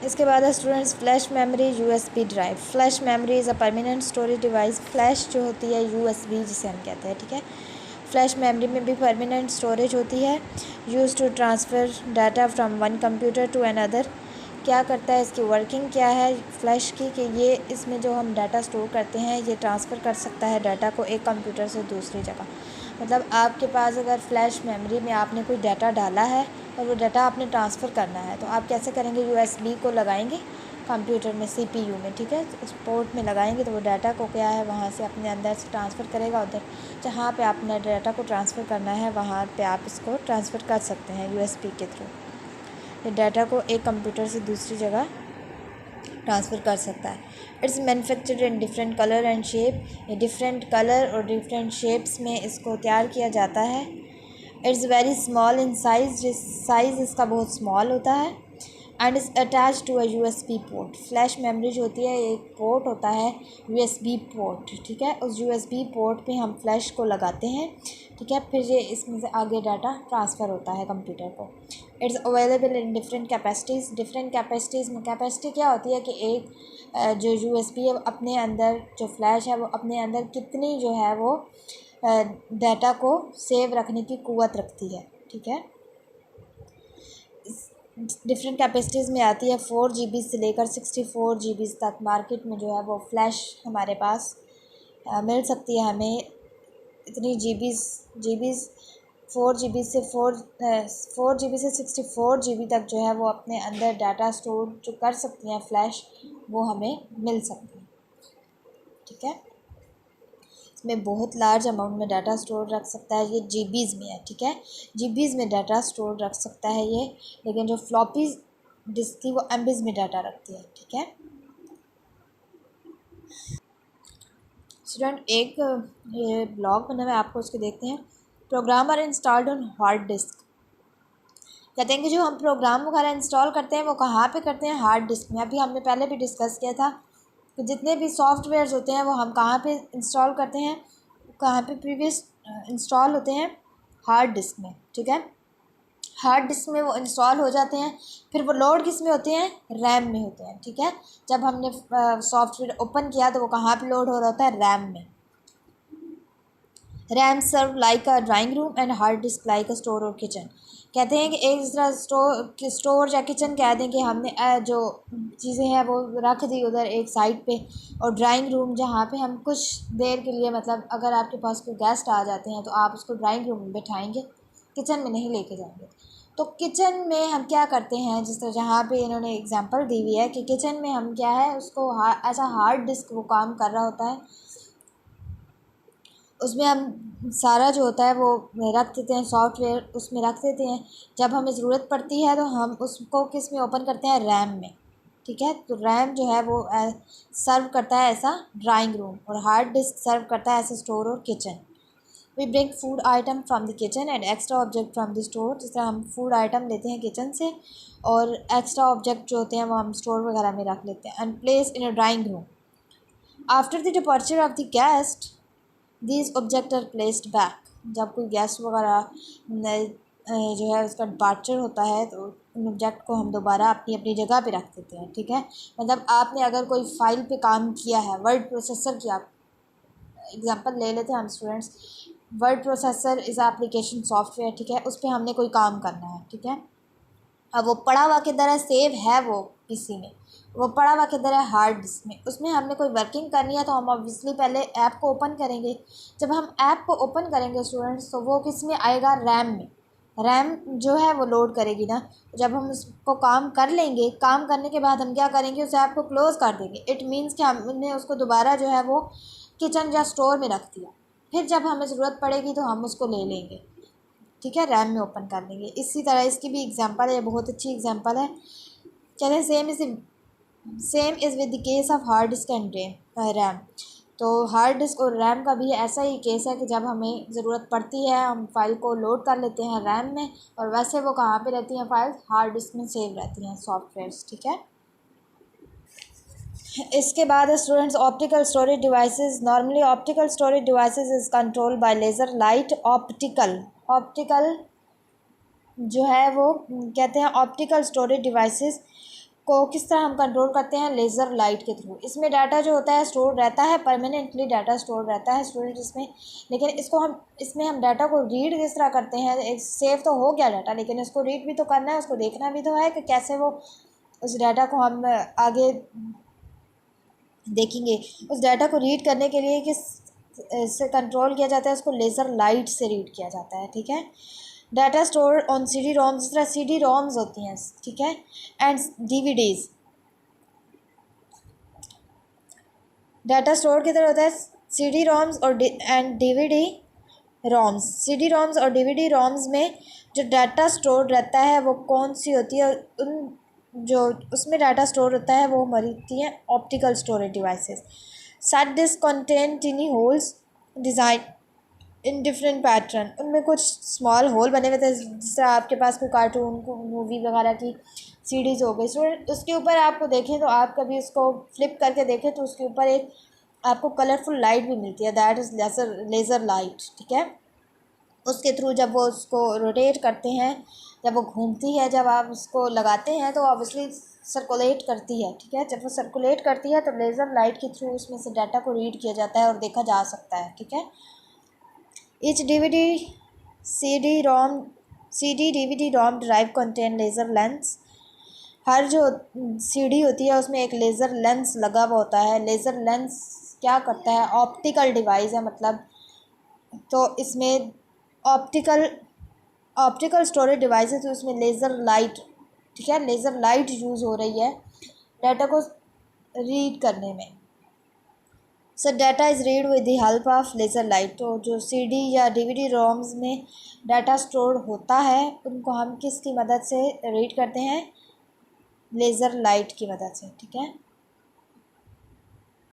इसके बाद है students flash memory USB drive. Flash memory is a permanent storage device. Flash जो होती है यूएसबी जिसे हम कहते हैं, ठीक है। फ्लैश मेमोरी में भी परमानेंट स्टोरेज होती है। Use to transfer data from one computer to another. क्या करता है, इसकी वर्किंग क्या है फ्लैश की, कि ये इसमें जो हम डाटा स्टोर करते हैं ये ट्रांसफ़र कर सकता है डाटा को एक कंप्यूटर से दूसरी जगह। मतलब आपके पास अगर फ्लैश मेमोरी में आपने कोई डाटा डाला है और वो डाटा आपने ट्रांसफ़र करना है, तो आप कैसे करेंगे, यूएसबी को लगाएंगे कंप्यूटर में, सीपीयू में, ठीक है। उस पोर्ट में लगाएंगे तो वो डाटा को क्या है वहाँ से अपने अंदर से ट्रांसफ़र करेगा, उधर जहाँ पे आपने डाटा को ट्रांसफ़र करना है वहाँ पे आप इसको ट्रांसफ़र कर सकते हैं यूएसबी के थ्रू। ये डाटा को एक कंप्यूटर से दूसरी जगह ट्रांसफ़र कर सकता है। It's manufactured in different colour and shape. ये डिफरेंट कलर और डिफरेंट शेप्स में इसको तैयार किया जाता है। It's very small in size, size इसका बहुत स्मॉल होता है। And is attach to a USB port. Flash memory जो होती है एक पोर्ट होता है यूएसबी पोर्ट, ठीक है। उस यूएसबी पोर्ट पे हम फ्लैश को लगाते हैं, ठीक है। फिर ये इसमें से आगे डाटा ट्रांसफ़र होता है कंप्यूटर को। It's available in different capacities. Different capacities में कैपेसिटी क्या होती है कि एक जो यूएसबी है अपने अंदर, जो फ्लैश है वो अपने अंदर कितनी जो है वो डाटा को सेव रखने की क़ुव्वत रखती है, ठीक है। डिफरेंट कैपेसिटीज़ में आती है 4 GB से लेकर 64 GB तक मार्केट में जो है वो फ्लैश हमारे पास मिल सकती है हमें। इतनी जीबीज़ 4 GB से 4 GB से 64 GB तक जो है वो अपने अंदर डाटा स्टोर जो कर सकती हैं फ्लैश, वो हमें मिल सकती है, ठीक है। इसमें बहुत लार्ज अमाउंट में डाटा स्टोर रख सकता है, ये जीबीज़ में है, ठीक है। जीबीज़ में डाटा स्टोर रख सकता है ये, लेकिन जो फ्लॉपी डिस्क थी वो एमबीज़ में डाटा रखती है, ठीक है। स्टूडेंट एक ये ब्लॉग बना हुआ है, आपको उसके देखते हैं। Programmer installed on hard disk. कहते हैं कि जो हम प्रोग्राम वगैरह इंस्टॉल करते हैं वो कहाँ पे करते हैं, हार्ड डिस्क में। अभी हमने पहले भी डिस्कस किया था कि जितने भी सॉफ्टवेयर्स होते हैं वो हम कहाँ पे इंस्टॉल करते हैं, कहाँ पे प्रीवियस इंस्टॉल होते हैं, हार्ड डिस्क में, ठीक है। हार्ड डिस्क में वो इंस्टॉल हो जाते हैं, फिर वो लोड किस में होते हैं, रैम में होते हैं, ठीक है। जब हमने सॉफ्टवेयर ओपन किया तो वो कहाँ पे लोड हो रहा होता है, रैम में। RAM serve like a drawing room and hard disk like a store और किचन। कहते हैं कि एक तरह स्टोर या किचन कह दें कि हमने जो चीज़ें हैं वो रख दी उधर एक साइड पे, और ड्राइंग रूम जहाँ पे हम कुछ देर के लिए, मतलब अगर आपके पास कोई गेस्ट आ जाते हैं तो आप उसको ड्राइंग रूम में बैठाएंगे, किचन में नहीं लेके जाएंगे। तो किचन में हम क्या करते हैं, जिस तरह जहाँ पे इन्होंने एग्जांपल दी हुई है कि किचन में हम क्या है उसको ऐसा हार्ड डिस्क वो काम कर रहा होता है, उसमें हम सारा जो होता है वो रख देते हैं, सॉफ्टवेयर उसमें रख देते हैं। जब हमें ज़रूरत पड़ती है तो हम उसको किस में ओपन करते हैं, रैम में, ठीक है। तो रैम जो है वो सर्व करता है ऐसा ड्राइंग रूम, और हार्ड डिस्क सर्व करता है ऐसा स्टोर और kitchen. We bring food item from the kitchen and extra object from the store. जिस तरह हम फूड आइटम लेते हैं किचन से और एक्स्ट्रा ऑब्जेक्ट जो होते हैं वो हम स्टोर वगैरह में रख लेते हैं। And place in a drawing room after the departure of the guest, these object are placed back. जब कोई गेस्ट वगैरह जो है उसका डिपार्चर होता है तो उन ऑब्जेक्ट को हम दोबारा अपनी अपनी जगह पे रख देते हैं, ठीक है। मतलब आपने अगर कोई फ़ाइल पे काम किया है, वर्ड प्रोसेसर की आप एग्जांपल ले लेते हैं हम students. Word processor is application software, ठीक है। उस पर हमने कोई काम करना है, ठीक है। अब वो पड़ा हुआ किधर है, सेव है वो पीसी में, वो पड़ा हुआ किधर है, हार्ड डिस्क में। उसमें हमने कोई वर्किंग करनी है तो हम ऑब्वियसली पहले ऐप को ओपन करेंगे। जब हम ऐप को ओपन करेंगे स्टूडेंट्स तो वो किस में आएगा, रैम में। रैम जो है वो लोड करेगी ना। जब हम उसको काम कर लेंगे, काम करने के बाद हम क्या करेंगे, उस ऐप को क्लोज़ कर देंगे। इट मीन्स कि हमने उसको दोबारा जो है वो किचन या स्टोर में रख दिया। फिर जब हमें ज़रूरत पड़ेगी तो हम उसको ले लेंगे, ठीक है, रैम में ओपन कर लेंगे। इसी तरह इसकी भी एग्जांपल है, बहुत अच्छी एग्जांपल है। कहते हैं same is with the case of hard disk and RAM. तो हार्ड डिस्क और रैम का भी ऐसा ही केस है कि जब हमें ज़रूरत पड़ती है हम फाइल को लोड कर लेते हैं रैम में, और वैसे वो कहाँ पे रहती हैं फाइल्स, हार्ड डिस्क में सेव रहती हैं सॉफ्टवेयर्स, ठीक है। इसके बाद students optical storage devices. Normally optical storage devices is control by laser light. Optical जो है वो कहते हैं ऑप्टिकल स्टोरेज डिवाइसेस को किस तरह हम कंट्रोल करते हैं, लेज़र लाइट के थ्रू। इसमें डाटा जो होता है स्टोर रहता है, परमानेंटली डाटा स्टोर रहता है स्टोरेज इसमें। लेकिन इसमें हम डाटा को रीड किस तरह करते हैं, एक सेव तो हो गया डाटा, लेकिन उसको रीड भी तो करना है, उसको देखना भी तो है कि कैसे वो उस डाटा को हम आगे देखेंगे। उस डाटा को रीड करने के लिए किस से कंट्रोल किया जाता है, उसको लेज़र लाइट से रीड किया जाता है, ठीक है। Data store on CD roams, जिस तरह CD रोम्स होती हैं, ठीक है, एंड DVDs। डाटा स्टोर किधर होता है, CD रोम्स और and DVD roams. CD roams और DVD रोम्स में जो डाटा स्टोर रहता है वो कौन सी होती है, उन जो उसमें डाटा स्टोर होता है वो हमारी होती हैं optical storage devices. Such disk contain tiny holes design in different pattern. उनमें कुछ स्मॉल होल बने हुए थे, जिस तरह आपके पास कोई कार्टून को मूवी वगैरह की सीडीज़ हो गई, सो उसके ऊपर आपको देखें तो आप कभी उसको फ्लिप करके देखें तो उसके ऊपर एक आपको कलरफुल लाइट भी मिलती है, दैट इज़ लेज़र लाइट, ठीक है। उसके थ्रू जब वो उसको रोटेट करते हैं, जब वो घूमती है, जब आप उसको लगाते हैं तो ऑब्वियसली सर्कुलेट करती है, ठीक है। जब वो सर्कुलेट करती है तो लेज़र लाइट के थ्रू उसमें से डाटा को रीड किया जाता है और देखा जा सकता है, ठीक है। Each DVD ROM drive contain laser lens. हर जो CD होती है उसमें एक लेज़र लेंस लगा हुआ होता है। लेज़र लेंस क्या करता है, ऑप्टिकल डिवाइस है मतलब, तो इसमें ऑप्टिकल स्टोरेज डिवाइस है, तो उसमें लेज़र लाइट, ठीक है, लेज़र लाइट यूज़ हो रही है डाटा को रीड करने में। सो data is read with the help of laser light. तो जो CD या DVD रोम्स में डाटा स्टोर होता है उनको हम किसकी मदद से रीड करते हैं, लेज़र लाइट की मदद से, ठीक है।